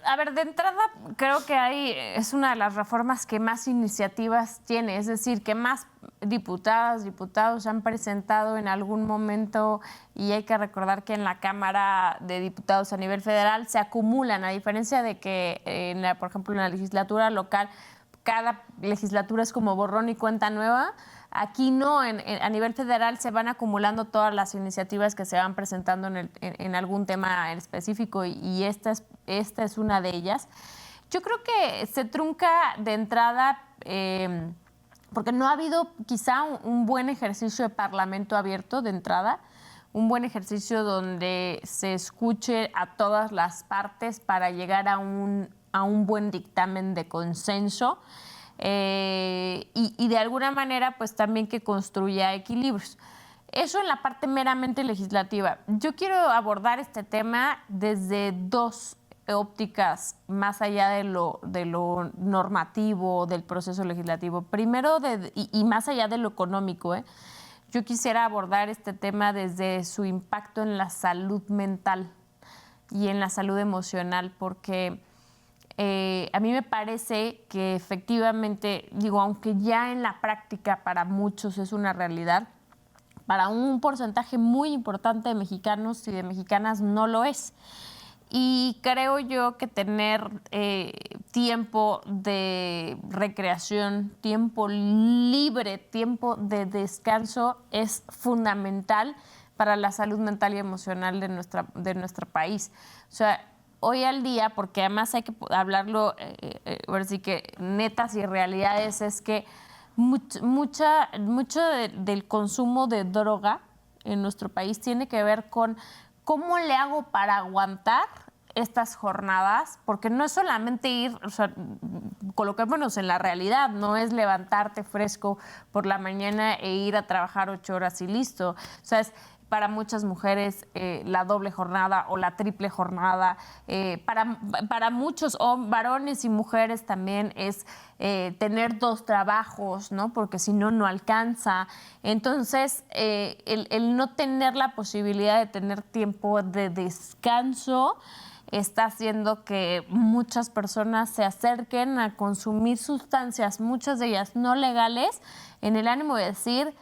C: A ver, de entrada creo que es una de las reformas que más iniciativas tiene, es decir, que más diputados han presentado en algún momento, y hay que recordar que en la Cámara de Diputados a nivel federal se acumulan, a diferencia de que, por ejemplo, en la legislatura local, cada legislatura es como borrón y cuenta nueva. Aquí no, a nivel federal se van acumulando todas las iniciativas que se van presentando en algún tema en específico, y esta es una de ellas. Yo creo que se trunca de entrada porque no ha habido quizá un buen ejercicio de parlamento abierto de entrada, un buen ejercicio donde se escuche a todas las partes para llegar a un buen dictamen de consenso. Y de alguna manera pues también que construya equilibrios. Eso en la parte meramente legislativa. Yo quiero abordar este tema desde dos ópticas, más allá de lo normativo del proceso legislativo. Primero, y más allá de lo económico, yo quisiera abordar este tema desde su impacto en la salud mental y en la salud emocional, porque a mí me parece que efectivamente, aunque ya en la práctica para muchos es una realidad, para un porcentaje muy importante de mexicanos y de mexicanas no lo es. Y creo yo que tener tiempo de recreación, tiempo libre, tiempo de descanso es fundamental para la salud mental y emocional de nuestro país. O sea, hoy al día, porque además hay que hablarlo, ahora sí que netas y realidades, es que mucho del consumo de droga en nuestro país tiene que ver con cómo le hago para aguantar estas jornadas, porque no es solamente ir, o sea, coloquémonos en la realidad, no es levantarte fresco por la mañana e ir a trabajar 8 horas y listo. O sea, es para muchas mujeres la doble jornada o la triple jornada. Para muchos varones y mujeres también es tener 2 trabajos, ¿no? Porque si no, no alcanza. Entonces, el no tener la posibilidad de tener tiempo de descanso está haciendo que muchas personas se acerquen a consumir sustancias, muchas de ellas no legales, en el ánimo de decir,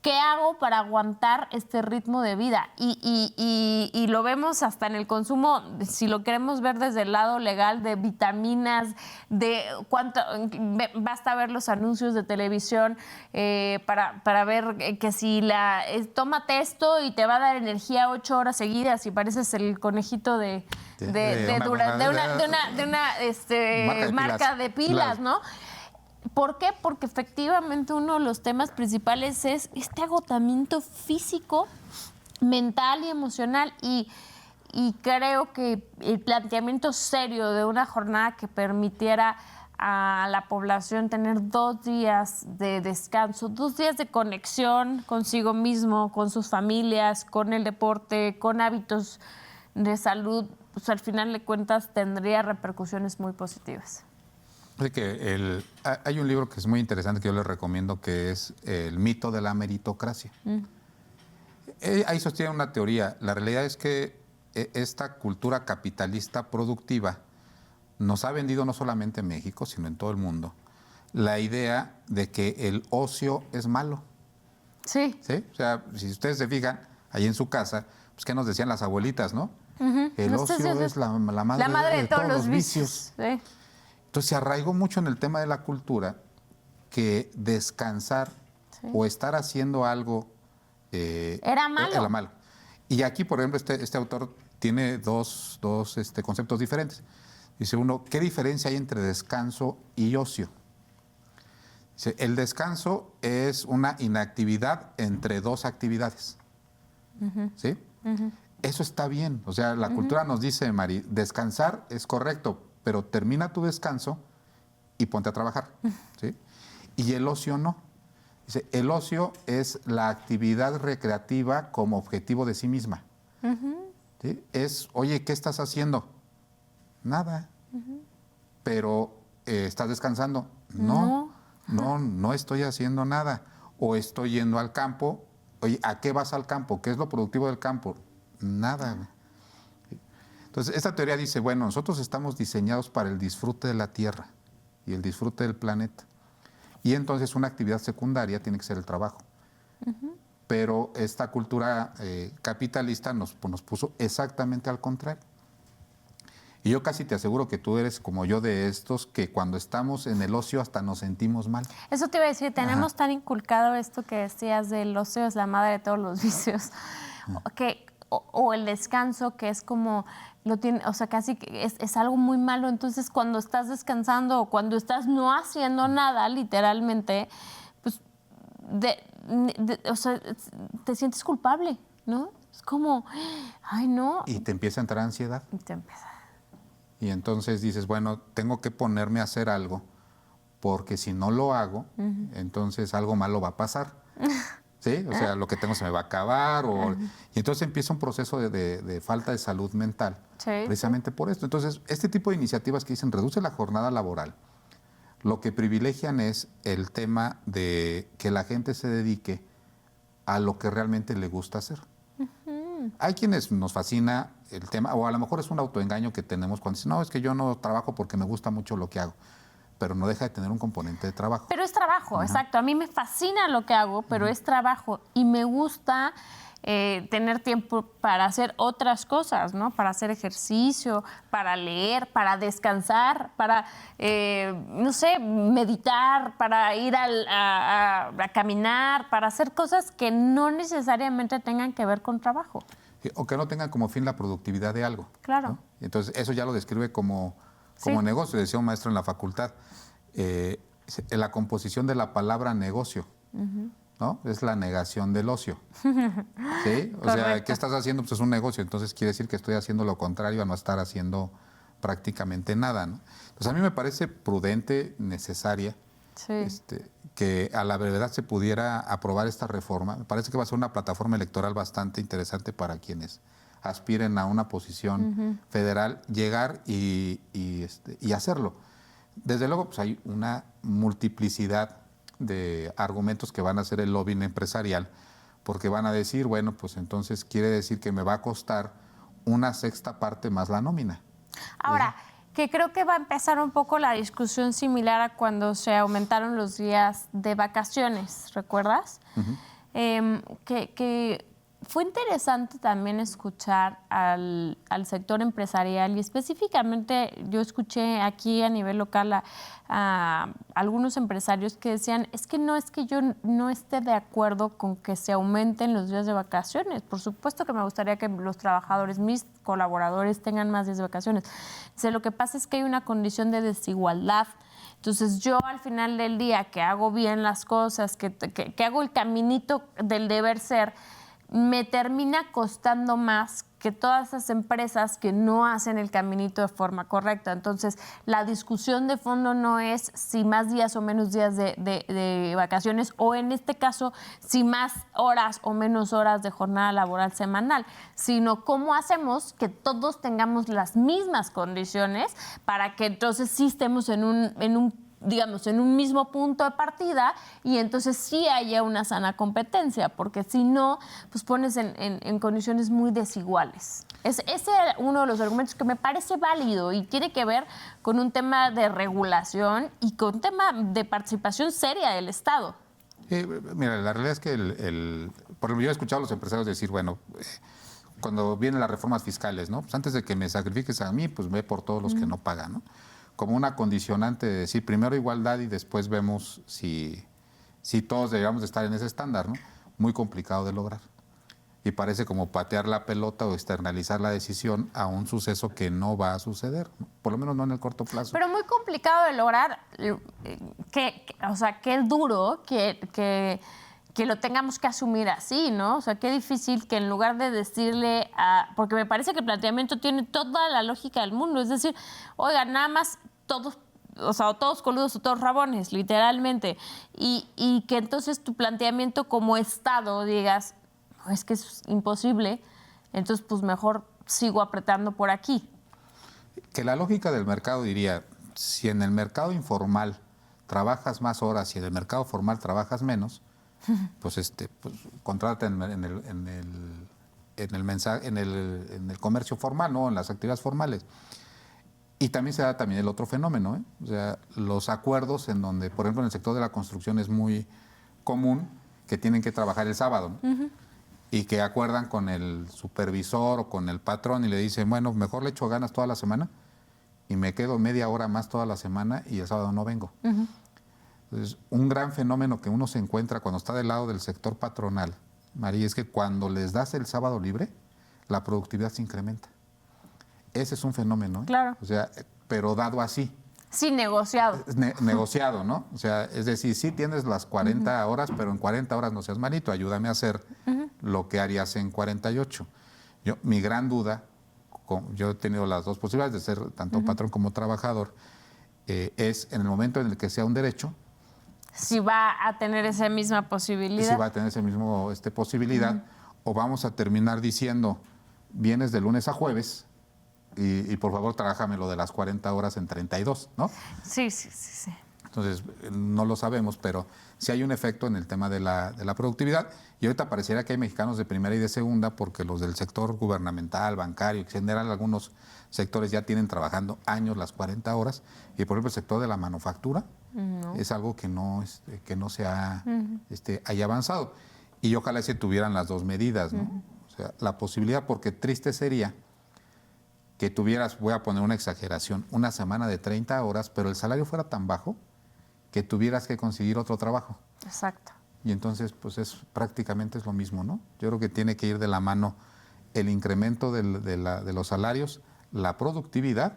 C: ¿qué hago para aguantar este ritmo de vida? Y lo vemos hasta en el consumo, si lo queremos ver desde el lado legal, de vitaminas, de cuánto, basta ver los anuncios de televisión para ver que si tómate esto y te va a dar energía 8 horas seguidas y pareces el conejito de una marca de pilas, ¿no? ¿Por qué? Porque efectivamente uno de los temas principales es este agotamiento físico, mental y emocional. Y creo que el planteamiento serio de una jornada que permitiera a la población tener 2 días de descanso, 2 días de conexión consigo mismo, con sus familias, con el deporte, con hábitos de salud, pues al final de cuentas tendría repercusiones muy positivas.
B: Que hay un libro que es muy interesante que yo les recomiendo, que es El mito de la meritocracia. Ahí sostiene una teoría. La realidad es que esta cultura capitalista productiva nos ha vendido no solamente en México, sino en todo el mundo, la idea de que el ocio es malo.
C: Sí.
B: ¿Sí? O sea, si ustedes se fijan, ahí en su casa, pues ¿qué nos decían las abuelitas, no? El ocio es la madre de todos los vicios.
C: Sí.
B: Entonces se arraigó mucho en el tema de la cultura que descansar o estar haciendo algo
C: era malo.
B: Y aquí, por ejemplo, este autor tiene dos conceptos diferentes. Dice uno, ¿qué diferencia hay entre descanso y ocio? Dice, el descanso es una inactividad entre 2 actividades. ¿Sí? Eso está bien. O sea, la cultura nos dice, Mari, descansar es correcto, pero termina tu descanso y ponte a trabajar. ¿Sí? Y el ocio no. Dice, el ocio es la actividad recreativa como objetivo de sí misma. ¿Sí? Es, oye, ¿qué estás haciendo? Nada. Pero, ¿estás descansando? No estoy haciendo nada. O estoy yendo al campo. Oye, ¿a qué vas al campo? ¿Qué es lo productivo del campo? Nada. Entonces, esta teoría dice, bueno, nosotros estamos diseñados para el disfrute de la Tierra y el disfrute del planeta. Y entonces una actividad secundaria tiene que ser el trabajo. Pero esta cultura capitalista nos puso exactamente al contrario. Y yo casi te aseguro que tú eres como yo de estos que cuando estamos en el ocio hasta nos sentimos mal.
C: Eso te iba a decir, tenemos tan inculcado esto que decías del ocio es la madre de todos los vicios, o el descanso, que es como o sea, casi que es algo muy malo. Entonces, cuando estás descansando o cuando estás no haciendo nada, literalmente, pues, o sea, te sientes culpable, ¿no? Es como, ay, no.
B: Y te empieza a entrar ansiedad.
C: Y te empieza.
B: Y entonces dices, bueno, tengo que ponerme a hacer algo, porque si no lo hago, entonces algo malo va a pasar. ¿Sí? O sea, lo que tengo se me va a acabar. Y entonces empieza un proceso de falta de salud mental, precisamente por esto. Entonces, este tipo de iniciativas que dicen reduce la jornada laboral, lo que privilegian es el tema de que la gente se dedique a lo que realmente le gusta hacer. Hay quienes nos fascina el tema, o a lo mejor es un autoengaño que tenemos cuando dicen, no, es que yo no trabajo porque me gusta mucho lo que hago. Pero no deja de tener un componente de trabajo.
C: Pero es trabajo, exacto. A mí me fascina lo que hago, pero es trabajo. Y me gusta tener tiempo para hacer otras cosas, ¿no? Para hacer ejercicio, para leer, para descansar, para, no sé, meditar, para ir a caminar, para hacer cosas que no necesariamente tengan que ver con trabajo.
B: O que no tengan como fin la productividad de algo.
C: Claro.
B: ¿no? Entonces, eso ya lo describe como
C: Sí.
B: negocio, decía un maestro en la facultad. En la composición de la palabra negocio, ¿no? Es la negación del ocio. ¿Sí? O sea,
C: Correcto.
B: ¿qué estás haciendo? Pues es un negocio, entonces quiere decir que estoy haciendo lo contrario a no estar haciendo prácticamente nada, ¿no? Entonces, a mí me parece prudente, necesaria,
C: Sí.
B: que a la brevedad se pudiera aprobar esta reforma. Me parece que va a ser una plataforma electoral bastante interesante para quienes aspiren a una posición federal, llegar y hacerlo. Desde luego, pues hay una multiplicidad de argumentos que van a hacer el lobbying empresarial, porque van a decir, bueno, pues entonces quiere decir que me va a costar una sexta parte más la nómina.
C: Ahora, que creo que va a empezar un poco la discusión similar a cuando se aumentaron los días de vacaciones, ¿recuerdas? Que fue interesante también escuchar al sector empresarial y específicamente yo escuché aquí a nivel local a algunos empresarios que decían, es que yo no esté de acuerdo con que se aumenten los días de vacaciones. Por supuesto que me gustaría que los trabajadores, mis colaboradores, tengan más días de vacaciones. Lo que pasa es que hay una condición de desigualdad. Entonces yo al final del día que hago bien las cosas, que hago el caminito del deber ser, me termina costando más que todas esas empresas que no hacen el caminito de forma correcta. Entonces, la discusión de fondo no es si más días o menos días de vacaciones o en este caso, si más horas o menos horas de jornada laboral semanal, sino cómo hacemos que todos tengamos las mismas condiciones para que entonces sí estemos en un mismo punto de partida y entonces sí haya una sana competencia, porque si no, pues pones en condiciones muy desiguales. Ese era uno de los argumentos que me parece válido y tiene que ver con un tema de regulación y con un tema de participación seria del Estado.
B: Mira, la realidad es que por ejemplo, yo he escuchado a los empresarios decir, bueno, cuando vienen las reformas fiscales, ¿no? Pues antes de que me sacrifiques a mí, pues ve por todos los que no pagan, ¿no? Como una condicionante de decir primero igualdad y después vemos si todos deberíamos de estar en ese estándar, ¿no? Muy complicado de lograr. Y parece como patear la pelota o externalizar la decisión a un suceso que no va a suceder, ¿no? Por lo menos no en el corto plazo.
C: Pero muy complicado de lograr, o sea, qué duro que lo tengamos que asumir así, ¿no? O sea, qué difícil que en lugar de decirle porque me parece que el planteamiento tiene toda la lógica del mundo, es decir, oiga, nada más todos, o sea, o todos coludos o todos rabones, literalmente, y que entonces tu planteamiento como Estado digas, no, es que es imposible, entonces pues mejor sigo apretando por aquí.
B: Que la lógica del mercado diría, si en el mercado informal trabajas más horas y en el mercado formal trabajas menos, pues contrátate en el comercio formal, ¿no? En las actividades formales. Y también se da también el otro fenómeno, ¿eh? O sea, los acuerdos en donde, por ejemplo, en el sector de la construcción es muy común que tienen que trabajar el sábado, ¿no? Y que acuerdan con el supervisor o con el patrón y le dicen, bueno, mejor le echo ganas toda la semana y me quedo media hora más toda la semana y el sábado no vengo. Entonces, un gran fenómeno que uno se encuentra cuando está del lado del sector patronal, María, es que cuando les das el sábado libre, la productividad se incrementa. Ese es un fenómeno, ¿eh?
C: Claro.
B: O sea, pero dado así.
C: Sí, negociado.
B: Negociado, ¿no? O sea, es decir, sí tienes las 40 horas, pero en 40 horas no seas malito, ayúdame a hacer lo que harías en 48. Mi gran duda, yo he tenido las dos posibilidades de ser tanto patrón como trabajador, es en el momento en el que sea un derecho,
C: Si va a tener esa misma posibilidad.
B: si va a tener esa misma posibilidad, o vamos a terminar diciendo, vienes de lunes a jueves y por favor trájamelo de las 40 horas en 32, ¿no?
C: Sí.
B: Entonces, no lo sabemos, pero sí hay un efecto en el tema de la productividad. Y ahorita pareciera que hay mexicanos de primera y de segunda, porque los del sector gubernamental, bancario, en general algunos sectores ya tienen trabajando años las 40 horas. Y por ejemplo, el sector de la manufactura es algo que no se haya avanzado. Y ojalá se tuvieran las dos medidas, ¿no? O sea, la posibilidad, porque triste sería que tuvieras, voy a poner una exageración, una semana de 30 horas, pero el salario fuera tan bajo que tuvieras que conseguir otro trabajo.
C: Exacto.
B: Y entonces, pues prácticamente es lo mismo, ¿no? Yo creo que tiene que ir de la mano el incremento de los salarios, la productividad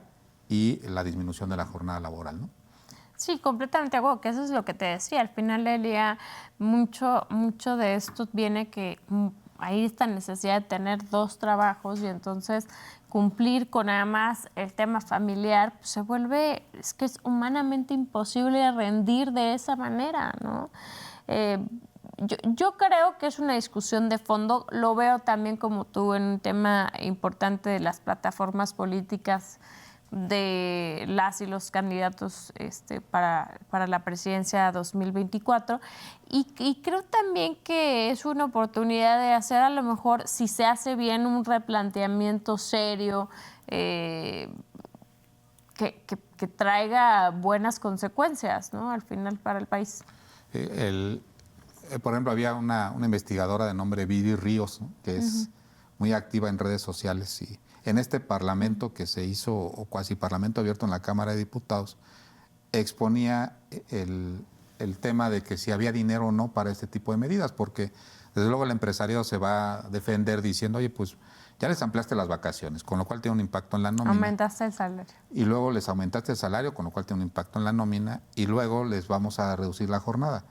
B: y la disminución de la jornada laboral, ¿no?
C: Sí, completamente de acuerdo, que eso es lo que te decía. Al final del día, mucho de esto viene que hay esta necesidad de tener dos trabajos y entonces cumplir con nada más el tema familiar, pues se vuelve, es que es humanamente imposible rendir de esa manera, ¿no? Yo creo que es una discusión de fondo, lo veo también como tú en un tema importante de las plataformas políticas de las y los candidatos para la presidencia 2024 y creo también que es una oportunidad de hacer a lo mejor, si se hace bien, un replanteamiento serio que traiga buenas consecuencias, ¿no? Al final para el país.
B: Por ejemplo, había una investigadora de nombre Viri Ríos, ¿no? Que es muy activa en redes sociales y en este parlamento que se hizo, o cuasi parlamento abierto en la Cámara de Diputados, exponía el tema de que si había dinero o no para este tipo de medidas, porque desde luego el empresariado se va a defender diciendo, oye, pues ya les ampliaste las vacaciones, con lo cual tiene un impacto en la nómina.
C: Aumentaste el salario.
B: Y luego les aumentaste el salario, con lo cual tiene un impacto en la nómina, y luego les vamos a reducir la jornada.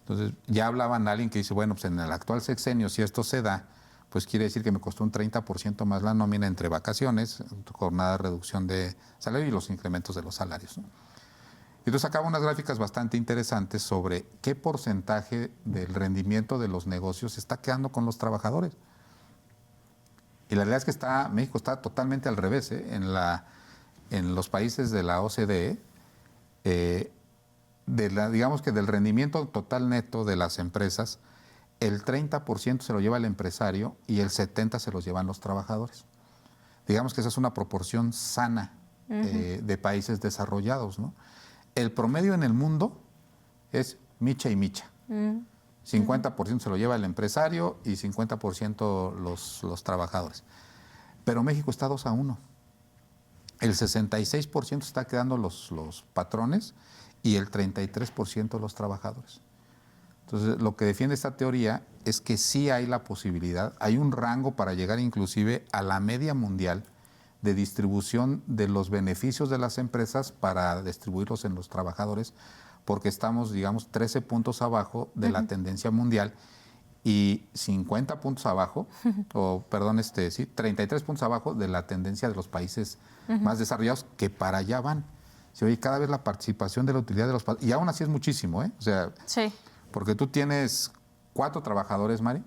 B: Entonces, ya hablaban alguien que dice, bueno, pues en el actual sexenio, si esto se da, pues quiere decir que me costó un 30% más la nómina entre vacaciones, jornada de reducción de salario y los incrementos de los salarios, ¿no? Entonces sacaba unas gráficas bastante interesantes sobre qué porcentaje del rendimiento de los negocios se está quedando con los trabajadores. Y la realidad es que México está totalmente al revés, ¿eh? En los países de la OCDE, digamos que del rendimiento total neto de las empresas, el 30% se lo lleva el empresario y el 70% se los llevan los trabajadores. Digamos que esa es una proporción sana de países desarrollados, ¿no? El promedio en el mundo es micha y micha. 50% se lo lleva el empresario y 50% los trabajadores. Pero México está 2-1. El 66% está quedando los patrones y el 33% los trabajadores. Entonces, lo que defiende esta teoría es que sí hay la posibilidad, hay un rango para llegar inclusive a la media mundial de distribución de los beneficios de las empresas para distribuirlos en los trabajadores, porque estamos, digamos, 13 puntos abajo de la tendencia mundial y 50 puntos abajo, 33 puntos abajo de la tendencia de los países más desarrollados, que para allá van. Si oye, cada vez la participación de la utilidad de los patrones, y aún así es muchísimo, ¿eh? O sea,
C: sí.
B: Porque tú tienes 4 trabajadores, Mari,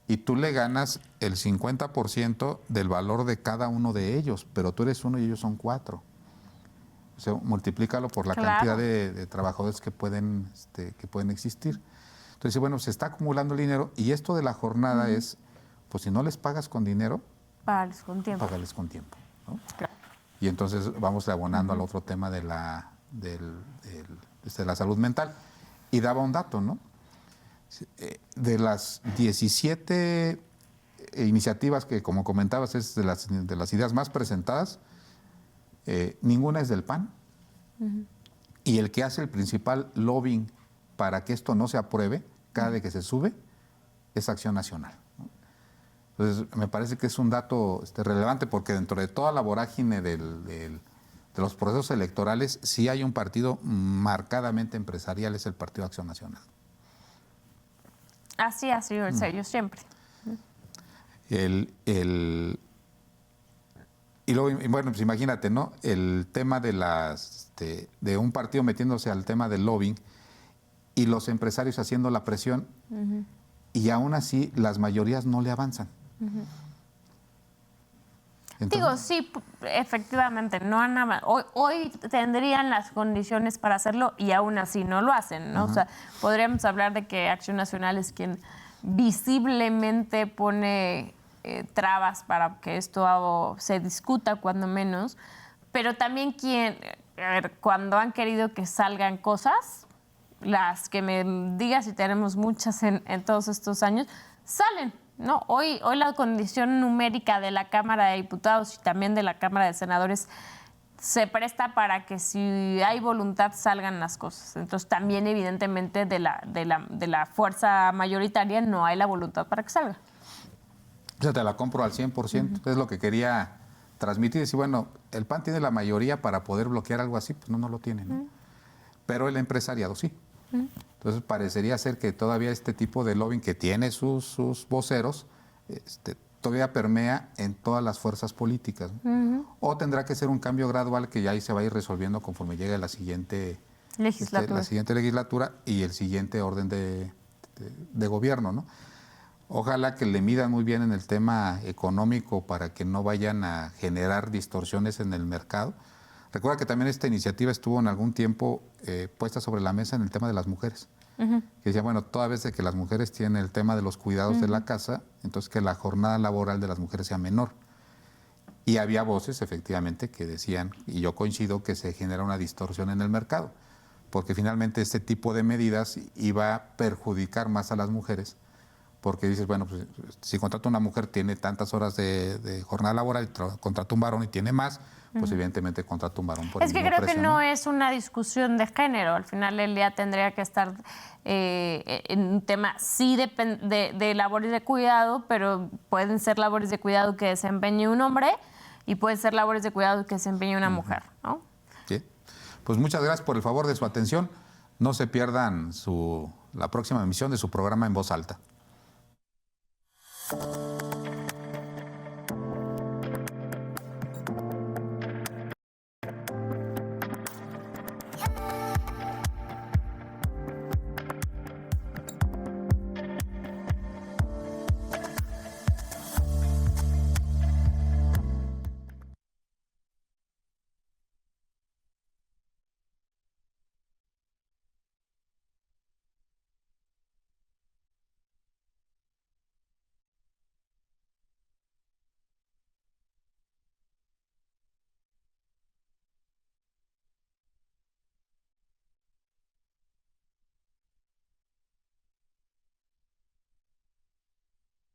B: y tú le ganas el 50% del valor de cada uno de ellos, pero tú eres uno y ellos son 4. O sea, multiplícalo por la cantidad de trabajadores que pueden existir. Entonces, bueno, se está acumulando el dinero y esto de la jornada es, pues si no les pagas con dinero,
C: págales con tiempo.
B: Págales con tiempo, ¿no?
C: Claro.
B: Y entonces vamos abonando al otro tema de la salud mental. Y daba un dato, ¿no? De las 17 iniciativas que, como comentabas, es de las ideas más presentadas, ninguna es del PAN. Y el que hace el principal lobbying para que esto no se apruebe, cada vez que se sube, es Acción Nacional, ¿no? Entonces, me parece que es un dato relevante porque dentro de toda la vorágine de los procesos electorales, sí hay un partido marcadamente empresarial, es el Partido Acción Nacional.
C: Así ha sido el sello siempre.
B: Y luego, bueno, pues imagínate, ¿no? El tema de un partido metiéndose al tema del lobbying y los empresarios haciendo la presión, y aún así las mayorías no le avanzan. Entonces,
C: sí, efectivamente, no han hoy tendrían las condiciones para hacerlo y aún así no lo hacen, ¿no? O sea, podríamos hablar de que Acción Nacional es quien visiblemente pone trabas para que esto se discuta, cuando menos, pero también cuando han querido que salgan cosas, las que me digas, y tenemos muchas en todos estos años, salen, ¿no? Hoy la condición numérica de la Cámara de Diputados y también de la Cámara de Senadores se presta para que si hay voluntad salgan las cosas. Entonces también evidentemente de la fuerza mayoritaria no hay la voluntad para que salga.
B: O sea, te la compro al 100%. Es lo que quería transmitir. Decir, bueno, el PAN tiene la mayoría para poder bloquear algo así, pues no lo tiene, ¿no? Pero el empresariado sí. Entonces parecería ser que todavía este tipo de lobbying que tiene sus voceros todavía permea en todas las fuerzas políticas, ¿no? O tendrá que ser un cambio gradual que ya ahí se va a ir resolviendo conforme llegue la siguiente legislatura y el siguiente orden de gobierno, ¿no? Ojalá que le midan muy bien en el tema económico para que no vayan a generar distorsiones en el mercado. Recuerda que también esta iniciativa estuvo en algún tiempo puesta sobre la mesa en el tema de las mujeres. Que decía, bueno, toda vez que las mujeres tienen el tema de los cuidados de la casa, entonces que la jornada laboral de las mujeres sea menor. Y había voces, efectivamente, que decían, y yo coincido, que se genera una distorsión en el mercado, porque finalmente este tipo de medidas iba a perjudicar más a las mujeres, porque dices, bueno, pues, si contrata una mujer tiene tantas horas de jornada laboral, y contrata un varón y tiene más, pues evidentemente contrata un varón por el
C: Es que
B: mismo
C: creo
B: precio,
C: que no es una discusión de género. Al final del día tendría que estar en un tema sí de labores de cuidado, pero pueden ser labores de cuidado que desempeñe un hombre y pueden ser labores de cuidado que desempeñe una mujer, ¿no?
B: Sí. Pues muchas gracias por el favor de su atención. No se pierdan la próxima emisión de su programa En Voz Alta.